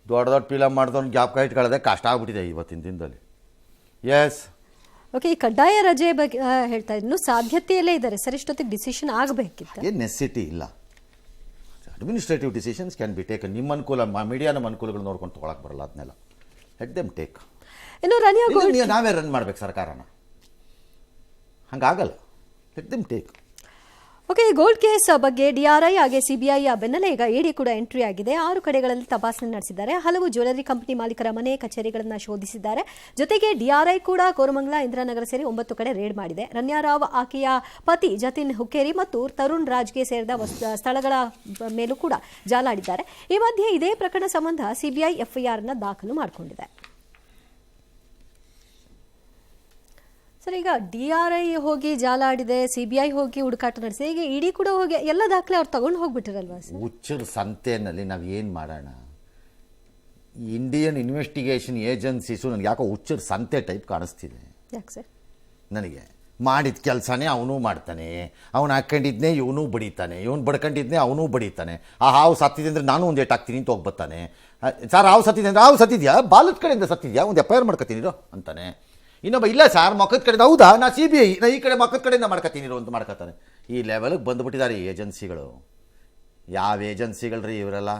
ದೊಡ್ಡ ಫಿಲಮ್ ಮಾಡಿದವ್ನು ಜ್ಞಾಪಕ ಇಟ್ಕೊಳ್ಳೋದೆ ಕಷ್ಟ ಆಗ್ಬಿಟ್ಟಿದೆ ಇವತ್ತಿನ ದಿನದಲ್ಲಿ. Yes, okay. ಈ ಕಡ್ಡಾಯ ರಜೆ ಬಗ್ಗೆ ಹೇಳ್ತಾ ಇನ್ನು ಸಾಧ್ಯತೆಯಲ್ಲೇ ಇದ್ದಾರೆ ಸರ್, ಇಷ್ಟೊತ್ತಿಗೆ ಡಿಸಿಷನ್ ಆಗಬೇಕಿತ್ತು. ಏನು ನೆಸೆಸಿಟಿ ಇಲ್ಲ. Administrative decisions can be taken. ನಿಮ್ಮ ಅನುಕೂಲ, ಮೀಡಿಯಾನ ಅನುಕೂಲಗಳು ನೋಡ್ಕೊಂಡು ತೊಗೊಳಕ್ಕೆ ಬರಲ್ಲ, ಅದನ್ನೆಲ್ಲ ಲೆಟ್ ದೆಮ್ ಟೇಕ್. ಇನ್ನು ರನ್ಯಾ ಗೋಲ್ಡ್ ನಾವೇ ರನ್ ಮಾಡ್ಬೇಕು ಸರ್ಕಾರನ, ಹಂಗಾಗಲ್ಲ. Let them take. ಓಕೆ. ಈ ಗೋಲ್ಡ್ ಕೇಸ್ ಬಗ್ಗೆ ಡಿಆರ್ಐ ಹಾಗೆ ಸಿಬಿಐ ಬೆನ್ನಲ್ಲೇ ಈಗ ಇಡಿ ಕೂಡ ಎಂಟ್ರಿ ಆಗಿದೆ. 6 ಕಡೆಗಳಲ್ಲಿ ತಪಾಸಣೆ ನಡೆಸಿದ್ದಾರೆ. ಹಲವು ಜ್ಯುವೆಲರಿ ಕಂಪನಿ ಮಾಲೀಕರ ಮನೆ ಕಚೇರಿಗಳನ್ನು ಶೋಧಿಸಿದ್ದಾರೆ. ಜೊತೆಗೆ ಡಿಆರ್ಐ ಕೂಡ ಕೋರಮಂಗಲ, ಇಂದಿರಾನಗರ ಸೇರಿ 9 ಕಡೆ ರೇಡ್ ಮಾಡಿದೆ. ರನ್ಯಾ ರಾವ್, ಆಕೆಯ ಪತಿ ಜತಿನ್ ಹುಕ್ಕೇರಿ ಮತ್ತು ತರುಣ್ ರಾಜ್ಗೆ ಸೇರಿದ ಸ್ಥಳಗಳ ಮೇಲೂ ಕೂಡ ಜಾಲಾಡಿದ್ದಾರೆ. ಈ ಮಧ್ಯೆ ಇದೇ ಪ್ರಕರಣ ಸಂಬಂಧ ಸಿಬಿಐ ಎಫ್ಐಆರ್ನ ದಾಖಲು ಮಾಡಿಕೊಂಡಿದೆ. ಸರ್, ಈಗ ಡಿಆರ್ಐ ಹೋಗಿ ಜಾಲಾಡಿದೆ, ಸಿಬಿಐ ಹೋಗಿ ಹುಡುಕಾಟ ನಡೆಸಿದೆ, ಈಗ ಇಡಿ ಕೂಡ ಹೋಗಿ ಎಲ್ಲ ದಾಖಲೆ ಅವ್ರು ತಗೊಂಡು ಹೋಗ್ಬಿಟ್ಟಿರಲ್ವಾ ಸರ್? ಹುಚ್ಚರ ಸಂತೆಯಲ್ಲಿ ನಾವು ಏನು ಮಾಡೋಣ? ಇಂಡಿಯನ್ ಇನ್ವೆಸ್ಟಿಗೇಷನ್ ಏಜೆನ್ಸೀಸು ನನಗೆ ಯಾಕೋ ಹುಚ್ಚರ ಸಂತೆ ಟೈಪ್ ಕಾಣಿಸ್ತಿದೆ. ಯಾಕೆ ಸರ್? ನನಗೆ ಮಾಡಿದ ಕೆಲಸನೇ ಅವನು ಮಾಡ್ತಾನೆ, ಅವನು ಹಾಕೊಂಡಿದ್ನೇ ಇವನು ಬಡಿತಾನೆ, ಇವನು ಬಡ್ಕೊಂಡಿದ್ನೇ ಅವನು ಬಡಿತಾನೆ. ಆ ಹಾವು ಸತ್ತಿದೆ ಅಂದರೆ ನಾನು ಒಂದು ಏಟ್ ಹಾಕ್ತೀನಿ ಅಂತ ಹೋಗ್ಬತ್ತಾನೆ. ಸರ್ ಹಾವು ಸತ್ತಿದೆ ಅಂದರೆ ಹಾವು ಸತ್ತಿದ್ಯಾ, ಬಾಲದ ಕಡೆಯಿಂದ ಸತ್ತಿದ್ಯಾ, ಒಂದು ಎಫ್ ಐ ಆರ್ ಮಾಡ್ಕೊತೀನಿರೋ ಅಂತಾನೆ. ಇನ್ನೊಬ್ಬ ಇಲ್ಲ ಸರ್ ಮೊಕ್ಕದ ಕಡೆಯಿಂದ, ಹೌದಾ ನಾ ಸಿಬಿಐ, ನಾ ಈ ಕಡೆ ಮೊಕ್ಕದ ಕಡೆಯಿಂದ ಮಾಡ್ಕೊತೀನಿರೋ ಅಂತ ಮಾಡ್ಕೊತಾನೆ. ಈ ಲೆವೆಲ್ಗೆ ಬಂದುಬಿಟ್ಟಿದ್ದಾರೆ ಈ ಏಜೆನ್ಸಿಗಳು. ಯಾವ ಏಜೆನ್ಸಿಗಳ್ರಿ ಇವರೆಲ್ಲ?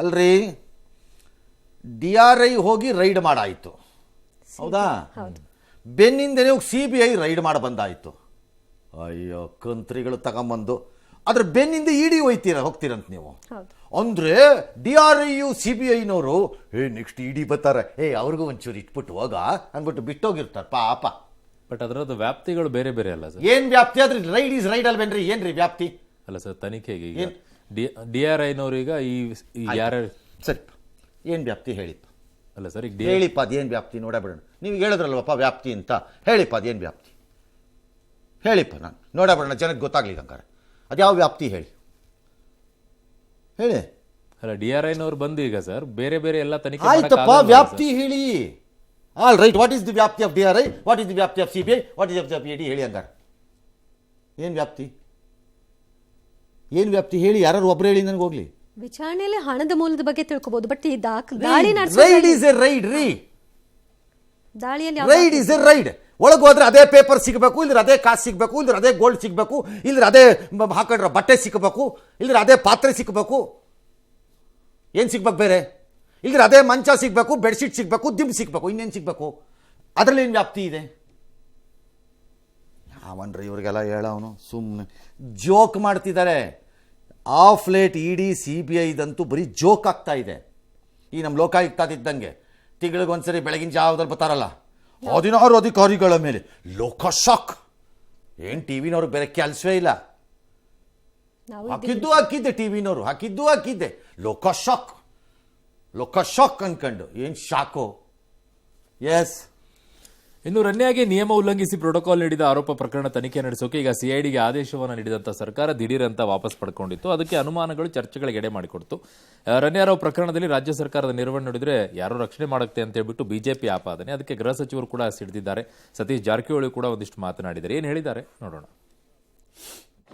ಅಲ್ರಿ, ಡಿಆರ್ಐ ಹೋಗಿ ರೈಡ್ ಮಾಡಾಯಿತು, ಹೌದಾ? ಬೆನ್ನಿಂದನೇ ಹೋಗಿ ಸಿಬಿಐ ರೈಡ್ ಮಾಡಿ ಬಂದಾಯಿತು. ಅಯ್ಯೋ ಕಂತ್ರಿಗಳು ತಗೊಂಬಂದು ಅದ್ರ ಬೆನ್ನಿಂದ ಇಡಿ ಹೋಗ್ತೀರಂತ ನೀವು. ಅಂದರೆ ಡಿಆರ್ಐಯು ಸಿಬಿಐನವರು ನೆಕ್ಸ್ಟ್ ಇಡಿ ಬರ್ತಾರೆ, ಅವ್ರಿಗೂ ಒಂಚೂರು ಇಟ್ಬಿಟ್ಟು ಹೋಗ ಅಂದ್ಬಿಟ್ಟು ಬಿಟ್ಟೋಗಿರ್ತಾರೆ ಪಾಪ. ಬಟ್ ಅದರದ್ದು ವ್ಯಾಪ್ತಿಗಳು ಬೇರೆ ಬೇರೆ ಅಲ್ಲ ಸರ್? ಏನು ವ್ಯಾಪ್ತಿ? ಆದ್ರೆ ರೈಡ್ ಈಸ್ ರೈಡ್ ಅಲ್ವೇನ್ರಿ? ಏನ್ರಿ ವ್ಯಾಪ್ತಿ? ಅಲ್ಲ ಸರ್, ತನಿಖೆಗೆ ಈಗ ಡಿಆರ್ಐನವ್ರೀಗ ಈ ಯಾರ್ಯಾರು ಸರಿ ಏನು ವ್ಯಾಪ್ತಿ ಹೇಳಿಪ್ಪ? ಅಲ್ಲ ಸರ್, ಈಗ ಹೇಳಿಪ್ಪ ಅದೇನು ವ್ಯಾಪ್ತಿ ನೋಡಬೇಡ. ನೀವು ಹೇಳಿದ್ರಲ್ವಪ್ಪ ವ್ಯಾಪ್ತಿ ಅಂತ, ಹೇಳಿಪ್ಪ ಅದೇನು ವ್ಯಾಪ್ತಿ ಹೇಳಿಪ್ಪ. ನಾನು ನೋಡಬೇಡ, ಜನಕ್ಕೆ ಗೊತ್ತಾಗ್ಲಿಕ್ಕೆ ಹಂಗಾರೆ ಅದ್ಯಾವ ವ್ಯಾಪ್ತಿ ಹೇಳಿ ಹೇಳಿ. ಅಲ್ಲ, ಡಿಆರ್ಐನವ್ರು ಬಂದು ಈಗ ಸರ್ ಬೇರೆ ಬೇರೆ ಎಲ್ಲ ತನಿಖೆ ಆಯ್ತಪ್ಪ, ವ್ಯಾಪ್ತಿ ಹೇಳಿ. All right, what is the ವ್ಯಾಪ್ತಿ of DRI, what is the ವ್ಯಾಪ್ತಿ of CBI, what is the ED ಹೇಳಿ ಹಂಗಾರೆ. ಏನು ವ್ಯಾಪ್ತಿ? ಏನು ವ್ಯಾಪ್ತಿ ಹೇಳಿ, ಯಾರು ಒಬ್ರು ಹೇಳಿ ನನಗೆ ಹೋಗ್ಲಿ. ವಿಚಾರಣೆಯಲ್ಲಿ ಹಣದ ಮೂಲದ ಬಗ್ಗೆ ತಿಳ್ಕೊಬಹುದು, ಬಟ್ ಈ ದಾಳಿ ರೈಡ್ ಈಸ್ ಎ ರೈಡ್ ರೀ. ದಾಳಿಯಲ್ಲಿ ರೈಡ್ ಈಸ್ ಎ ರೈಡ್. ಒಳಗೆ ಹೋದ್ರೆ ಅದೇ ಪೇಪರ್ ಸಿಗಬೇಕು, ಇಲ್ಲದ್ರೆ ಅದೇ ಕಾಸು ಸಿಗಬೇಕು, ಇಲ್ಲದ್ರೆ ಅದೇ ಗೋಲ್ಡ್ ಸಿಗಬೇಕು, ಇಲ್ಲದ್ರೆ ಅದೇ ಹಾಕೊಂಡ್ರೆ ಬಟ್ಟೆ ಸಿಗಬೇಕು, ಇಲ್ಲದ್ರೆ ಅದೇ ಪಾತ್ರೆ ಸಿಗಬೇಕು. ಏನು ಸಿಗ್ಬೇಕು ಬೇರೆ? ಇಲ್ಲದ್ರೆ ಅದೇ ಮಂಚ ಸಿಗಬೇಕು, ಬೆಡ್ಶೀಟ್ ಸಿಗಬೇಕು, ದಿಂಬು ಸಿಗಬೇಕು, ಇನ್ನೇನು ಸಿಗಬೇಕು? ಅದರಲ್ಲಿ ಏನು ವ್ಯಾಪ್ತಿ ಇದೆ? ಯಾವನ್ರಿ ಇವ್ರಿಗೆಲ್ಲ ಹೇಳೋನು? ಸುಮ್ಮನೆ ಜೋಕ್ ಮಾಡ್ತಿದ್ದಾರೆ. ಆಫ್ ಲೇಟ್ ಇಡಿ ಸಿಬಿಐದಂತೂ ಬರೀ ಜೋಕ್ ಆಗ್ತಾ ಇದೆ. ಈ ನಮ್ಮ ಲೋಕಾಯುಕ್ತದಿದ್ದಂಗೆ ತಿಂಗಳಿಗೊಂದ್ಸರಿ ಬೆಳಗಿನ ಜಾವದಲ್ಲಿ ಬರ್ತಾರಲ್ಲ 16 ಅಧಿಕಾರಿಗಳ ಮೇಲೆ ಲೋಕ ಶಾಕ್. ಏನು ಟಿವಿನವ್ರಿಗೆ ಬೇರೆ ಕೆಲಸವೇ ಇಲ್ಲ. ಹಾಕಿದ್ದೆ ಟಿವಿನವರು, ಹಾಕಿದ್ದೆ ಲೋಕ ಶಾಕ್ ಅನ್ಕೊಂಡು ಏನು ಶಾಕು. ಎಸ್. ಇನ್ನು ರನ್ಯಾಗೆ ನಿಯಮ ಉಲ್ಲಂಘಿಸಿ ಪ್ರೋಟೋಕಾಲ್ ನೀಡಿದ ಆರೋಪ ಪ್ರಕರಣ ತನಿಖೆ ನಡೆಸೋಕೆ ಈಗ ಸಿಐಡಿಗೆ ಆದೇಶವನ್ನು ನೀಡಿದಂತ ಸರ್ಕಾರ ದಿಢೀರ್ ಅಂತ ವಾಪಸ್ ಪಡ್ಕೊಂಡಿತ್ತು. ಅದಕ್ಕೆ ಅನುಮಾನಗಳು, ಚರ್ಚೆಗಳಿಗೆ ಎಡೆ ಮಾಡಿಕೊಡ್ತು. ರನ್ಯಾರಾವ್ ಪ್ರಕರಣದಲ್ಲಿ ರಾಜ್ಯ ಸರ್ಕಾರದ ನಿರ್ವಹಣೆ ನೋಡಿದ್ರೆ ಯಾರೋ ರಕ್ಷಣೆ ಮಾಡುತ್ತೆ ಅಂತ ಹೇಳ್ಬಿಟ್ಟು ಬಿಜೆಪಿ ಆಪಾದನೆ. ಅದಕ್ಕೆ ಗೃಹ ಸಚಿವರು ಕೂಡ ಸಿಡಿದಿದ್ದಾರೆ. ಸತೀಶ್ ಜಾರಕಿಹೊಳಿ ಕೂಡ ಒಂದಿಷ್ಟು ಮಾತನಾಡಿದ್ದಾರೆ. ಏನು ಹೇಳಿದ್ದಾರೆ ನೋಡೋಣ.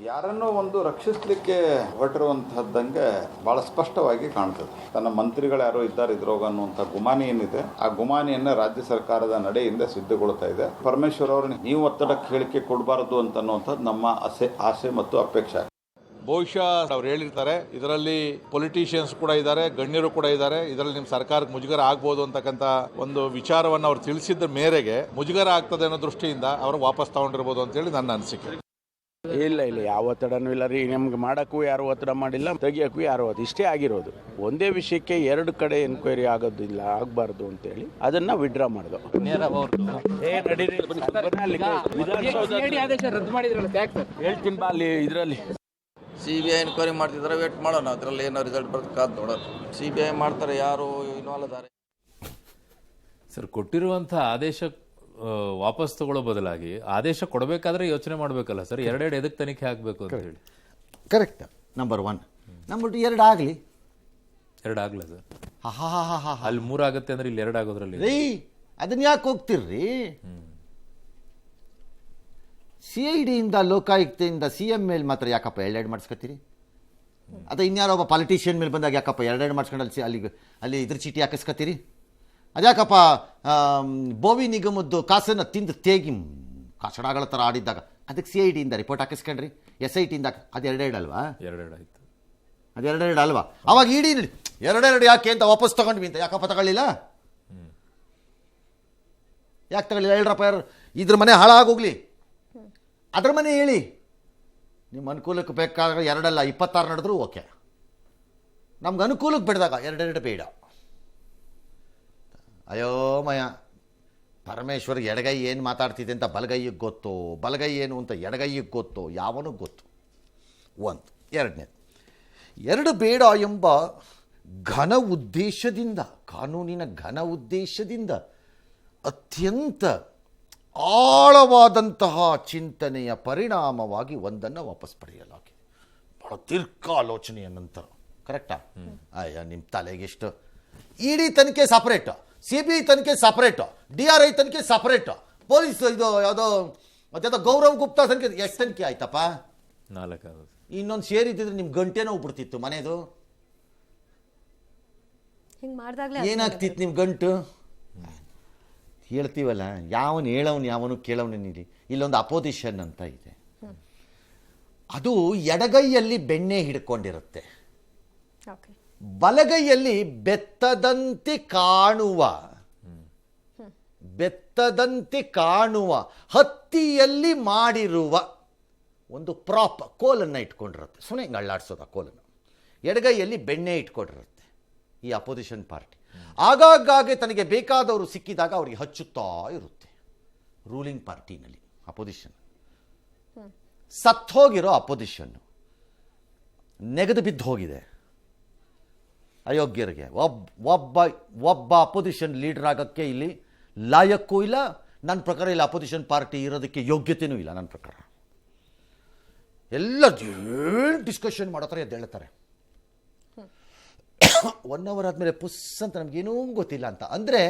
ಯಾರನ್ನೋ ಒಂದು ರಕ್ಷಿಸಲಿಕ್ಕೆ ಹೊರಟಿರುವಂತಹದ್ದಂಗೆ ಬಹಳ ಸ್ಪಷ್ಟವಾಗಿ ಕಾಣ್ತದೆ. ತನ್ನ ಮಂತ್ರಿಗಳು ಯಾರೋ ಇದ್ದಾರೆ ಇದ್ರೋಗ ಅನ್ನುವಂಥ ಗುಮಾನಿ ಏನಿದೆ, ಆ ಗುಮಾನಿಯನ್ನ ರಾಜ್ಯ ಸರ್ಕಾರದ ನಡೆಯಿಂದ ಸಿದ್ಧಗೊಳ್ತಾ ಇದೆ. ಪರಮೇಶ್ವರ್ ಅವ್ರನ್ನ ನೀವು ಒತ್ತಡಕ್ಕೆ ಹೇಳಿಕೆ ಕೊಡಬಾರದು ಅಂತನ್ನುವಂಥದ್ದು ನಮ್ಮ ಆಸೆ ಮತ್ತು ಅಪೇಕ್ಷೆ. ಬಹುಶಃ ಅವ್ರು ಹೇಳಿರ್ತಾರೆ, ಇದರಲ್ಲಿ ಪೊಲಿಟಿಷಿಯನ್ಸ್ ಕೂಡ ಇದ್ದಾರೆ, ಗಣ್ಯರು ಕೂಡ ಇದ್ದಾರೆ, ಇದರಲ್ಲಿ ನಿಮ್ಮ ಸರ್ಕಾರಕ್ಕೆ ಮುಜುಗರ ಆಗ್ಬೋದು ಅಂತಕ್ಕಂಥ ಒಂದು ವಿಚಾರವನ್ನು ಅವ್ರು ತಿಳಿಸಿದ ಮೇರೆಗೆ ಮುಜುಗರ ಆಗ್ತದೆ ಅನ್ನೋ ದೃಷ್ಟಿಯಿಂದ ಅವರು ವಾಪಸ್ ತಗೊಂಡಿರ್ಬೋದು ಅಂತೇಳಿ ನನ್ನ ಅನಿಸಿಕೆ. ಇಲ್ಲ ಯಾವ ಒತ್ತಡನೂ ಇಲ್ಲ ರೀ. ನಮ್ಗೆ ಮಾಡೋಕ್ಕೂ ಯಾರು ಒತ್ತಡ ಮಾಡಿಲ್ಲ, ತೆಗಿಯೋಕ್ಕೂ ಯಾರು ಇಷ್ಟೇ ಆಗಿರೋದು. ಒಂದೇ ವಿಷಯಕ್ಕೆ ಎರಡು ಕಡೆ ಎನ್ಕ್ವೈರಿ ಆಗೋದಿಲ್ಲ, ಆಗಬಾರ್ದು ಅಂತೇಳಿ ಅದನ್ನ ವಿಡ್ರಾ ಮಾಡಿದ್ರು. ಹೇಳ್ತೀನಿ ಬಾ, ಅಲ್ಲಿ ಇದರಲ್ಲಿ CBI ಎನ್ಕ್ವೈರಿ ಮಾಡ್ತಿದ್ದಾರೆ, ವೇಟ್ ಮಾಡೋಣ. ಅದರಲ್ಲಿ ಏನೋ ರಿಸಲ್ಟ್ ಬರುತ್ತೆ, ಕಾದು ನೋಡೋಣ. CBI ಮಾಡ್ತಾರೆ, ಯಾರು ಇನ್ವಾಲ್ವ್ ಇದ್ದಾರೆ. ಸರ್, ಕೊಟ್ಟಿರುವಂತಹ ಆದೇಶ ವಾಪಸ್ ತಗೊಳ್ಳೋ ಬದಲಾಗಿ ಆದೇಶ ಕೊಡಬೇಕಾದ್ರೆ ಯೋಚನೆ ಮಾಡಬೇಕಲ್ಲ ಸರ್, ಎರಡೆರಡು ಎದಕ್ಕೆ ತನಿಖೆ ಆಗಬೇಕು ಅಂತ ಹೇಳಿ. ಕರೆಕ್ಟ್. ನಂಬರ್ 1. ನಂಬರ್ 2 2 ಆಗಲಿ. 2 ಆಗಲ್ಲ ಸರ್. ಹಾ ಅಲ್ಲಿ 3 ಆಗುತ್ತೆ ಅಂದ್ರೆ ಇಲ್ಲಿ 2 ಆಗೋದ್ರಲ್ಲಿ ರೀ, ಅದನ್ನ ಯಾಕೆ ಹೋಗ್ತಿರ್ರಿ? CIDಯಿಂದ ಲೋಕಾಯುಕ್ತೆಯಿಂದ CM ಮೇಲೆ ಮಾತ್ರ ಯಾಕಪ್ಪ 2 ಮಾಡಿಸ್ಕೊತೀರಿ? ಅದೇ ಇನ್ಯಾರೋ ಒಬ್ಬ ಪಾಲಿಟಿಷಿಯನ್ ಮೇಲೆ ಬಂದಾಗ ಯಾಕಪ್ಪ 2 ಮಾಡಿಸ್ಕೊಂಡು ಅಲ್ಲಿ ಇದ್ರ ಚೀಟಿ ಹಾಕಿಸ್ಕೊತೀರಿ? ಅದ್ಯಾಕಪ್ಪ ಬೋವಿ ನಿಗಮದ್ದು ಕಾಸನ್ನು ತಿಂದು ತೇಗಿ ಕಚಡಗಳ ಥರ ಆಡಿದ್ದಾಗ ಅದಕ್ಕೆ CIDಯಿಂದ ರಿಪೋರ್ಟ್ ಹಾಕಿಸ್ಕೊಂಡ್ರಿ, SITಯಿಂದ ಅದು 2 ಅಲ್ವಾ? 2 ಆಯ್ತು. ಅದು 2 ಅಲ್ವಾ? ಅವಾಗ ಇಡಿ 2 ಯಾಕೆ ಅಂತ ವಾಪಸ್ ತಗೊಂಡ್ವಿ ಅಂತ ಯಾಕಪ್ಪ ತಗೊಳ್ಳಿಲ್ಲ? ಯಾಕೆ ತಗೊಳ್ಳಿಲ್ಲ? 2 ರೂಪಾಯಿ ಇದ್ರ ಮನೆ ಹಾಳಾಗೋಗ್ಲಿ, ಅದ್ರ ಮನೆ ಹೇಳಿ. ನಿಮ್ಮ ಅನುಕೂಲಕ್ಕೆ ಬೇಕಾದ್ರೆ 2 ಅಲ್ಲ 26 ನಡೆದ್ರು ಓಕೆ. ನಮ್ಗೆ ಅನುಕೂಲಕ್ಕೆ ಬಿಡಿದಾಗ 2 ಬೇಡ. ಅಯೋಮಯ ಪರಮೇಶ್ವರ್ ಎಡಗೈ ಏನು ಮಾತಾಡ್ತಿದೆ ಅಂತ ಬಲಗೈಯಿಗೆ ಗೊತ್ತು, ಬಲಗೈ ಏನು ಅಂತ ಎಡಗೈಯಿಗೆ ಗೊತ್ತು, ಯಾವನೂ ಗೊತ್ತು. 1. 2 ಬೇಡ ಎಂಬ ಘನ ಉದ್ದೇಶದಿಂದ, ಕಾನೂನಿನ ಘನ ಉದ್ದೇಶದಿಂದ ಅತ್ಯಂತ ಆಳವಾದಂತಹ ಚಿಂತನೆಯ ಪರಿಣಾಮವಾಗಿ ಒಂದನ್ನು ವಾಪಸ್ ಪಡೆಯಲಾಗಿದೆ. ಬಹಳ ದೀರ್ಘಾಲೋಚನೆಯ ನಂತರ. ಕರೆಕ್ಟಾ? ಅಯ್ಯ, ನಿಮ್ಮ ತಲೆಗೆಷ್ಟು? ಇಡಿ ತನಿಖೆ ಸಪ್ರೇಟು, CBI ತನಿಖೆ ಸಪ್ರೇಟು, DRI ತನಿಖೆ ಸಪ್ರೇಟು, ಪೊಲೀಸ್ ಇದು ಯಾವುದೋ ಗೌರವ್ ಗುಪ್ತಾ ತನಿಖೆ ಎಷ್ಟು ತನಿಖೆ ಆಯ್ತಪ್ಪ? 4 ಆಗೋದು. ಇನ್ನೊಂದು ಸೇರಿದ್ದಿದ್ರೆ ನಿಮ್ಮ ಗಂಟೆನೋ ಹೋಗ್ಬಿಡ್ತಿತ್ತು ಮನೆದು. ಹಿಂಗೆ ಮಾಡಿದಾಗಲೇ ಏನಾಗ್ತಿತ್ತು ನಿಮ್ಮ ಗಂಟು? ಹೇಳ್ತೀವಲ್ಲ, ಯಾವನು ಕೇಳವನಿಲ್ಲಿ. ಇಲ್ಲೊಂದು ಅಪೋಸಿಷನ್ ಅಂತ ಇದೆ, ಅದು ಎಡಗೈಯಲ್ಲಿ ಬೆಣ್ಣೆ ಹಿಡ್ಕೊಂಡಿರುತ್ತೆ, ಬಲಗೈಯಲ್ಲಿ ಬೆತ್ತದಂತೆ ಕಾಣುವ ಹತ್ತಿಯಲ್ಲಿ ಮಾಡಿರುವ ಒಂದು ಪ್ರಾಪ್ ಕೋಲನ್ನು ಇಟ್ಕೊಂಡಿರುತ್ತೆ. ಸುಮ್ಮನೆ ಹಿಂಗೆ ಅಳ್ಳಾಡ್ಸೋದು ಆ ಕೋಲನ್ನು. ಎಡಗೈಯಲ್ಲಿ ಬೆಣ್ಣೆ ಇಟ್ಕೊಂಡಿರುತ್ತೆ ಈ ಅಪೋಸಿಷನ್ ಪಾರ್ಟಿ. ಆಗಾಗ್ಗೆ ತನಗೆ ಬೇಕಾದವರು ಸಿಕ್ಕಿದಾಗ ಅವರಿಗೆ ಹಚ್ಚುತ್ತಾ ಇರುತ್ತೆ. ರೂಲಿಂಗ್ ಪಾರ್ಟಿನಲ್ಲಿ ಅಪೋಸಿಷನ್, ಸತ್ತೋಗಿರೋ ಅಪೋಸಿಷನ್ನು, ನೆಗೆದು ಬಿದ್ದು ಹೋಗಿದೆ ಅಯೋಗ್ಯರಿಗೆ. ಒಬ್ಬ ಅಪೋಸಿಷನ್ ಲೀಡರ್ ಆಗೋಕ್ಕೆ ಇಲ್ಲಿ ಲಾಯಕ್ಕೂ ಇಲ್ಲ. ನನ್ನ ಪ್ರಕಾರ ಇಲ್ಲಿ ಅಪೋಸಿಷನ್ ಪಾರ್ಟಿ ಇರೋದಕ್ಕೆ ಯೋಗ್ಯತೆಯೂ ಇಲ್ಲ. ನನ್ನ ಪ್ರಕಾರ ಎಲ್ಲ ಡಿಸ್ಕಷನ್ ಮಾಡತ್ತಾರೆ, ಎದ್ದೇಳ್ತಾರೆ. 1 ಅವರ್ ಆದಮೇಲೆ ಪುಸ್ ಅಂತ ನಮಗೇನೂ ಗೊತ್ತಿಲ್ಲ ಅಂತ ಅಂದರೆ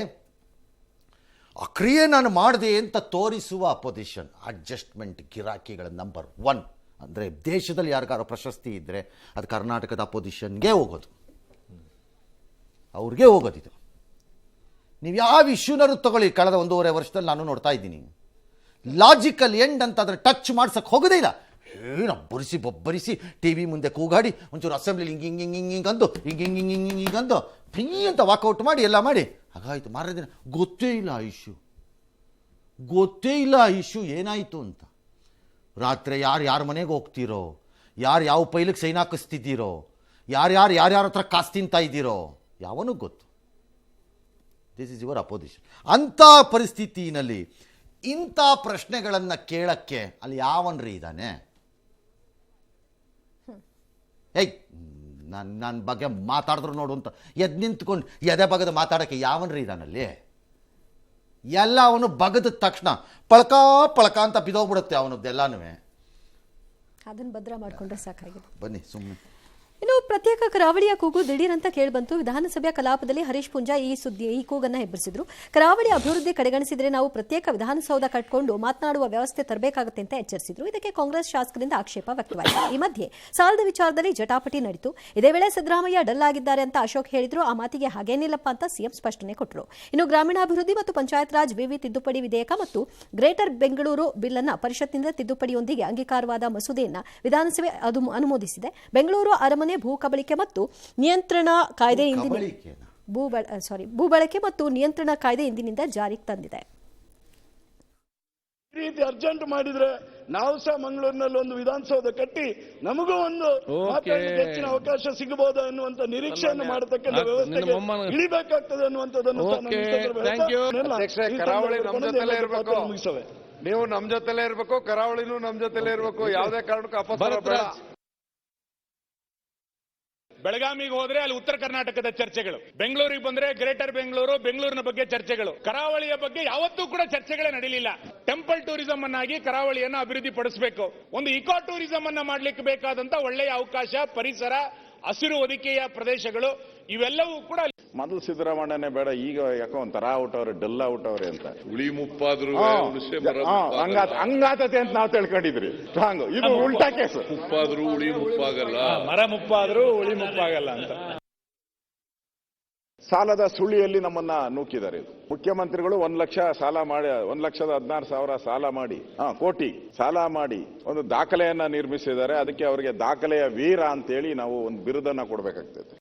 ಆ ಕ್ರಿಯೆ ನಾನು ಮಾಡಿದೆ ಅಂತ ತೋರಿಸುವ ಅಪೋಸಿಷನ್. ಅಡ್ಜಸ್ಟ್ಮೆಂಟ್ ಗಿರಾಕಿಗಳ ನಂಬರ್ 1 ಅಂದರೆ ದೇಶದಲ್ಲಿ ಯಾರಿಗಾರೋ ಪ್ರಶಸ್ತಿ ಇದ್ದರೆ ಅದು ಕರ್ನಾಟಕದ ಅಪೋಸಿಷನ್ಗೆ ಹೋಗೋದು, ಅವ್ರಿಗೆ ಹೋಗೋದಿದು. ನೀವು ಯಾವ ಇಶ್ಯೂನಾರು ತಗೊಳ್ಳಿ, ಕಳೆದ 1.5 ವರ್ಷದಲ್ಲಿ ನಾನು ನೋಡ್ತಾ ಇದ್ದೀನಿ. ಲಾಜಿಕಲ್ ಎಂಡ್ ಅಂತ ಅದನ್ನು ಟಚ್ ಮಾಡ್ಸಕ್ಕೆ ಹೋಗೋದೇ ಇಲ್ಲ. ಏನೋ ಬೊಬ್ಬರಿಸಿ TV ಮುಂದೆ ಕೂಗಾಡಿ ಒಂಚೂರು ಅಸೆಂಬ್ಲಿ ಹಿಂಗಂದು ಹಿಂಗಂದು ಫೀ ಅಂತ ವಾಕೌಟ್ ಮಾಡಿ ಎಲ್ಲ ಮಾಡಿ ಹಾಗಾಯಿತು. ಮಾರನೇ ದಿನ ಗೊತ್ತೇ ಇಲ್ಲ ಆ ಇಶ್ಯೂ ಏನಾಯಿತು ಅಂತ. ರಾತ್ರಿ ಯಾರ ಮನೆಗೆ ಹೋಗ್ತೀರೋ, ಯಾವ ಪೈಲಿಗೆ ಸೈನ್ ಹಾಕಿಸ್ತಿದ್ದೀರೋ, ಯಾರ್ಯಾರ ಹತ್ರ ಕಾಸು ತಿಂತಾ ಇದ್ದೀರೋ ಯಾವನೂ ಗೊತ್ತು. This is your opposition. ಅಂಥ ಪರಿಸ್ಥಿತಿನಲ್ಲಿ ಇಂಥ ಪ್ರಶ್ನೆಗಳನ್ನು ಕೇಳಕ್ಕೆ ಅಲ್ಲಿ ಯಾವನ್ರಿ ಇದ್ದಾನೆ? ನನ್ನ ಬಗ್ಗೆ ಮಾತಾಡಿದ್ರು ನೋಡು ಅಂತ ಎದ್ದು ನಿಂತ್ಕೊಂಡು ಎದೆ ಬಗದ ಮಾತಾಡೋಕ್ಕೆ ಯಾವನ್ರಿ ಇದ್ದಾನಲ್ಲಿ? ಎಲ್ಲ ಅವನು ಬಗದ ತಕ್ಷಣ ಪಳಕ ಅಂತ ಬಿದೋಗ್ಬಿಡುತ್ತೆ ಅವನದ್ದೆಲ್ಲನೂ. ಅದನ್ನು ಭದ್ರ ಮಾಡಿಕೊಂಡ್ರೆ ಸಾಕಾಗಿದೆ. ಬನ್ನಿ ಸುಮ್ಮನೆ. ಇನ್ನು ಪ್ರತ್ಯೇಕ ಕರಾವಳಿಯ ಕೂಗು ದಿಢೀರಂತ ಕೇಳಿಬಂತು. ವಿಧಾನಸಭೆಯ ಕಲಾಪದಲ್ಲಿ ಹರೀಶ್ ಪುಂಜಾ ಈ ಕೂಗನ್ನು ಹೆಬ್ಬರಿಸಿದ್ರು. ಕರಾವಳಿ ಅಭಿವೃದ್ಧಿ ಕಡೆಗಣಿಸಿದರೆ ನಾವು ಪ್ರತ್ಯೇಕ ವಿಧಾನಸೌಧ ಕಟ್ಕೊಂಡು ಮಾತನಾಡುವ ವ್ಯವಸ್ಥೆ ತರಬೇಕಾಗುತ್ತೆ ಅಂತ ಎಚ್ಚರಿಸಿದ್ರು. ಇದಕ್ಕೆ ಕಾಂಗ್ರೆಸ್ ಶಾಸಕರಿಂದ ಆಕ್ಷೇಪ ವ್ಯಕ್ತವಾಯಿತು. ಈ ಮಧ್ಯೆ ಸಾಲದ ವಿಚಾರದಲ್ಲಿ ಜಟಾಪಟಿ ನಡೆಯಿತು. ಇದೇ ವೇಳೆ ಸಿದ್ದರಾಮಯ್ಯ ಡಲ್ ಆಗಿದ್ದಾರೆ ಅಂತ ಅಶೋಕ್ ಹೇಳಿದ್ರು. ಆ ಮಾತಿಗೆ ಹಾಗೇನಿಲ್ಲಪ್ಪ ಅಂತ ಸಿಎಂ ಸ್ಪಷ್ಟನೆ ಕೊಟ್ಟರು. ಇನ್ನು ಗ್ರಾಮೀಣಾಭಿವೃದ್ಧಿ ಮತ್ತು ಪಂಚಾಯತ್ ರಾಜ್ ವಿವಿ ತಿದ್ದುಪಡಿ ವಿಧೇಯಕ ಮತ್ತು ಗ್ರೇಟರ್ ಬೆಂಗಳೂರು ಬಿಲ್ ಅನ್ನ ಪರಿಷತ್ತಿನಿಂದ ತಿದ್ದುಪಡಿಯೊಂದಿಗೆ ಅಂಗೀಕಾರವಾದ ಮಸೂದೆಯನ್ನು ವಿಧಾನಸಭೆ ಅನುಮೋದಿಸಿದೆ. ಬೆಂಗಳೂರು ಅರಮನೆ ಭೂ ಕಬಳಿಕೆ ಮತ್ತು ನಿಯಂತ್ರಣ ಕಾಯ್ದೆ ಭೂ ಬಳಕೆ ಮತ್ತು ನಿಯಂತ್ರಣ ಕಾಯ್ದೆ ಇಂದಿನಿಂದ ಜಾರಿಗೆ ತಂದಿದೆ. ರೀತಿ ಅರ್ಜೆಂಟ್ ಮಾಡಿದ್ರೆ ನಾವು ಸಹ ಮಂಗಳೂರಿನಲ್ಲಿ ಒಂದು ವಿಧಾನಸೌಧ ಕಟ್ಟಿ ನಮಗೂ ಒಂದು ಮಾತಾಡಲಿಕ್ಕೆ ಹೆಚ್ಚಿನ ಅವಕಾಶ ಸಿಗಬಹುದು ಅನ್ನುವಂತ ನಿರೀಕ್ಷೆಯನ್ನು ಮಾಡತಕ್ಕಂಥ ವ್ಯವಸ್ಥೆಗೆ ಇಳಿಬೇಕಾಗ್ತದೆ ಅನ್ನುವಂಥದ್ದನ್ನು ಕರಾವಳಿ ನಮ್ಮ ಜೊತೆಲೇ ಇರಬೇಕು, ನೀವು ನಮ್ಮ ಜೊತೆಲೇ ಇರಬೇಕು, ಕರಾವಳಿನೂ ನಮ್ಮ ಜೊತೆಲೇ ಇರಬೇಕು. ಯಾವುದೇ ಕಾರಣಕ್ಕೂ ಅಪಸ್ವರ ಬೇಡ. ಬೆಳಗಾವಿಗೆ ಹೋದ್ರೆ ಅಲ್ಲಿ ಉತ್ತರ ಕರ್ನಾಟಕದ ಚರ್ಚೆಗಳು, ಬೆಂಗಳೂರಿಗೆ ಬಂದ್ರೆ ಗ್ರೇಟರ್ ಬೆಂಗಳೂರು, ಬೆಂಗಳೂರಿನ ಬಗ್ಗೆ ಚರ್ಚೆಗಳು, ಕರಾವಳಿಯ ಬಗ್ಗೆ ಯಾವತ್ತೂ ಕೂಡ ಚರ್ಚೆಗಳೇ ನಡೀಲಿಲ್ಲ. ಟೆಂಪಲ್ ಟೂರಿಸಂ ಅನ್ನಾಗಿ ಕರಾವಳಿಯನ್ನು ಅಭಿವೃದ್ಧಿ ಪಡಿಸಬೇಕು. ಒಂದು ಇಕೋ ಟೂರಿಸಂ ಅನ್ನ ಮಾಡ್ಲಿಕ್ಕೆ ಬೇಕಾದಂತ ಒಳ್ಳೆಯ ಅವಕಾಶ, ಪರಿಸರ, ಹಸಿರು ಹೊದಿಕೆಯ ಪ್ರದೇಶಗಳು ಇವೆಲ್ಲವೂ ಕೂಡ. ಮೊದಲು ಸಿದ್ದರಾಮಣ್ಣನೇ ಬೇಡ, ಈಗ ಯಾಕೋ ಒಂಥರ ಔಟವ್ರೆ, ಡಲ್ ಔಟವ್ರೆ ಅಂತ. ಉಳಿ ಮುಪ್ಪಾದ್ರು ಹಂಗಾತತೆ ಅಂತ ನಾವು ತಿಳ್ಕೊಂಡಿದ್ರಿ. ಸ್ಟ್ರಾಂಗ್ ಇದು ಉಲ್ಟಾ ಕೇಸ್. ಮುಪ್ಪಾದ್ರು ಉಳಿ ಮುಪ್ಪಾಗಲ್ಲ, ಮರ ಮುಪ್ಪಾದ್ರೂ ಉಳಿ ಮುಪ್ಪಾಗಲ್ಲ ಅಂತ. ಸಾಲದ ಸುಳಿಯಲ್ಲಿ ನಮ್ಮನ್ನ ನೂಕಿದ್ದಾರೆ. ಮುಖ್ಯಮಂತ್ರಿಗಳು 1 ಲಕ್ಷ ಸಾಲ ಮಾಡಿ, 1,16,000 ಸಾಲ ಮಾಡಿ, ಕೋಟಿ ಸಾಲ ಮಾಡಿ ಒಂದು ದಾಖಲೆಯನ್ನ ನಿರ್ಮಿಸಿದ್ದಾರೆ. ಅದಕ್ಕೆ ಅವರಿಗೆ ದಾಖಲೆಯ ವೀರ ಅಂತೇಳಿ ನಾವು ಒಂದು ಬಿರುದನ್ನ ಕೊಡ್ಬೇಕಾಗ್ತದೆ.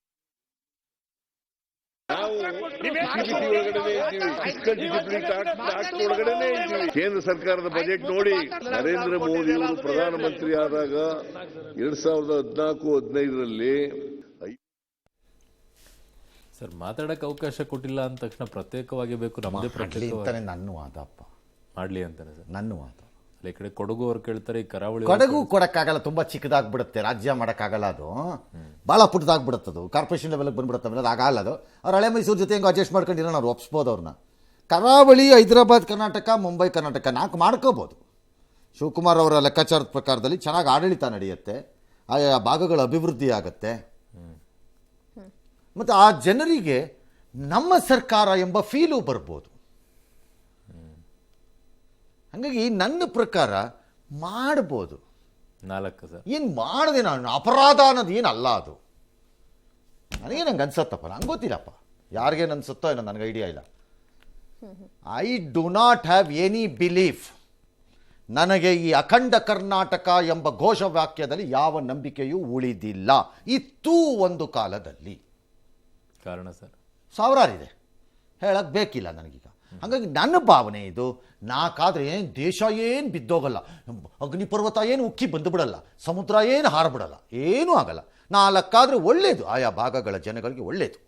ಕೇಂದ್ರ ಸರ್ಕಾರದ ಬಜೆಟ್ ನೋಡಿ, ನರೇಂದ್ರ ಮೋದಿ ಅವರು ಪ್ರಧಾನಮಂತ್ರಿ ಆದಾಗ 2014-15ರಲ್ಲಿ ಸರ್ ಮಾತಾಡಕ್ಕೆ ಅವಕಾಶ ಕೊಟ್ಟಿಲ್ಲ ಅಂದ ತಕ್ಷಣ ಪ್ರತ್ಯೇಕವಾಗಿ ಬೇಕು, ನಮ್ಮದೇ ಪ್ರತ್ಯೇಕವಾಗಿ ನನ್ನ ವಾದಪ್ಪ ಮಾಡ್ಲಿ ಅಂತಾನೆ ಸರ್ ನನ್ನ ವಾದ. ಈ ಕಡೆ ಕೊಡಗು ಅವ್ರು ಕೇಳ್ತಾರೆ, ಈ ಕರಾವಳಿ ಕೊಡಗು ಕೊಡಕ್ಕಾಗಲ್ಲ, ತುಂಬಾ ಚಿಕ್ಕದಾಗ್ಬಿಡುತ್ತೆ, ರಾಜ್ಯ ಮಾಡೋಕ್ಕಾಗಲ್ಲ, ಅದು ಭಾಳ ಪುಟ್ಟದಾಗ್ಬಿಡುತ್ತೆ, ಅದು ಕಾರ್ಪೊರೇಷನ್ ಲೆವೆಲ್ಗೆ ಬಂದ್ಬಿಡುತ್ತೆ. ಆಮೇಲೆ ಅದು ಆಗಲ್ಲ. ಅದು ಅವ್ರು ಹಳೆ ಮೈಸೂರು ಜೊತೆ ಹೆಂಗೆ ಅಡ್ಜಸ್ಟ್ ಮಾಡ್ಕೊಂಡಿರೋ ನಾವು ಒಪ್ಸ್ಬೋದು ಅವ್ರನ್ನ. ಕರಾವಳಿ, ಹೈದರಾಬಾದ್ ಕರ್ನಾಟಕ, ಮುಂಬೈ ಕರ್ನಾಟಕ 4 ಮಾಡ್ಕೋಬೋದು. ಶಿವಕುಮಾರ್ ಅವರ ಲೆಕ್ಕಾಚಾರದ ಪ್ರಕಾರದಲ್ಲಿ ಚೆನ್ನಾಗಿ ಆಡಳಿತ ನಡೆಯುತ್ತೆ, ಆಯಾ ಭಾಗಗಳ ಅಭಿವೃದ್ಧಿ ಆಗುತ್ತೆ, ಮತ್ತು ಆ ಜನರಿಗೆ ನಮ್ಮ ಸರ್ಕಾರ ಎಂಬ ಫೀಲು ಬರ್ಬೋದು. ಹಾಗಾಗಿ ನನ್ನ ಪ್ರಕಾರ ಮಾಡ್ಬೋದು. 4 ಸರ್ ಏನು ಮಾಡಿದೆ ನಾನು ಅಪರಾಧ ಅನ್ನೋದು ಏನಲ್ಲ. ಅದು ನಂಗೆ ಅನ್ಸತ್ತಪ್ಪ, ನಂಗೆ ಗೊತ್ತಿಲ್ಲಪ್ಪ ಯಾರಿಗೇನು ಅನ್ಸುತ್ತೋ ಏನೋ, ನನಗೆ ಐಡಿಯಾ ಇಲ್ಲ. I do not have any belief. ನನಗೆ ಈ ಅಖಂಡ ಕರ್ನಾಟಕ ಎಂಬ ಘೋಷವಾಕ್ಯದಲ್ಲಿ ಯಾವ ನಂಬಿಕೆಯೂ ಉಳಿದಿಲ್ಲ. ಇತ್ತೂ ಒಂದು ಕಾಲದಲ್ಲಿ. ಕಾರಣ ಸರ್ ಸಾವಿರಾರಿದೆ, ಹೇಳಕ್ಕೆ ಬೇಕಿಲ್ಲ ನನಗೀಗ. ಹಾಗಾಗಿ ನನ್ನ ಭಾವನೆ ಇದು, 4 ಆದ್ರೆ ಏನು ದೇಶ ಏನು ಬಿದ್ದೋಗಲ್ಲ, ಅಗ್ನಿಪರ್ವತ ಏನು ಉಕ್ಕಿ ಬಂದುಬಿಡಲ್ಲ, ಸಮುದ್ರ ಏನು ಹಾರಬಿಡಲ್ಲ, ಏನೂ ಆಗಲ್ಲ. 4 ಆದ್ರೆ ಒಳ್ಳೇದು, ಆಯಾ ಭಾಗಗಳ ಜನಗಳಿಗೆ ಒಳ್ಳೇದು.